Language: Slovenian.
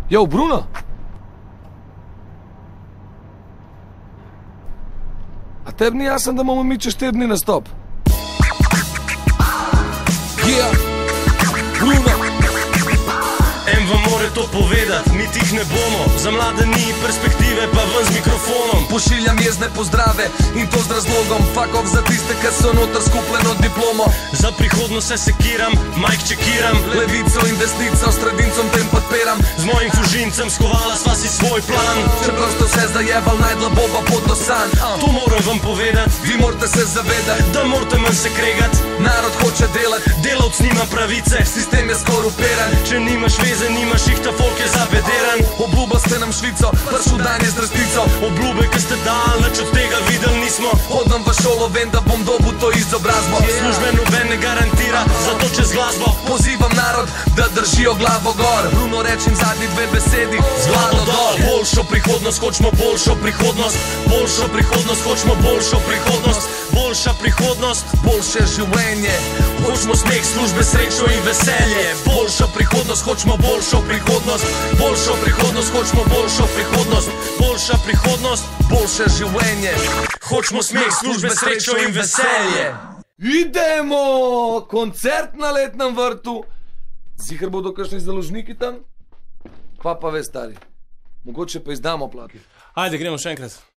Jo, Bruno. A tebi ni jasno, da bomo mi čez 4 dni nastop? Yeah, Bruno. En vam more to povedat, mi tih ne bomo. Za mlade ni perspektive, pa ven z mikrofonom. Pošiljam jezne pozdrave in to z razlogom. Fuck off za tiste, ki so noter skupljeno diplomo. Za prihodnost se sekiram, majk čekiram. Levico in desnico, s sredincom tem podpiram. Z mojim fužincem skovala sva si svoj plan. Čeprav ste vse zajeval, najdla boba pot do sanj. To moram vam povedat, Vi morate se zavedati, da morate manj se kregat. narod hoče delati, Delavc nima pravice, sistem je skorupiran. če nimaš veze, nimaš jih, ta folk je zabederan. Obljubo ste nam Švico, pršel dan je z resnico. Obljube, ki ste dal, nič od tega videli nismo. Hodam v šolo, vem, da bom dobil to izobrazbo. Službe noben ne garantira, zato čez glasbo Pozivam narod, da držijo glavo gor. Bruno, rečem zadnji dve besedi, z glavo dol. Boljšo prihodnost, hočemo boljšo prihodnost. Boljšo prihodnost, hočemo boljšo prihodnost. Boljša prihodnost, Boljše življenje, hočemo smeh, službe, srečo in veselje. Boljšo prihodnost, hočemo boljšo prihodnost. Boljšo prihodnost, hočemo boljšo prihodnost. Boljša prihodnost, boljše življenje, hočemo smeh, službe, srečo in veselje. Idemo! Koncert na Letnem vrtu. Ziher bodo kakšni založniki tam? Kva pa ve, stari? Mogoče pa izdamo plati. Ajde, gremo še enkrat.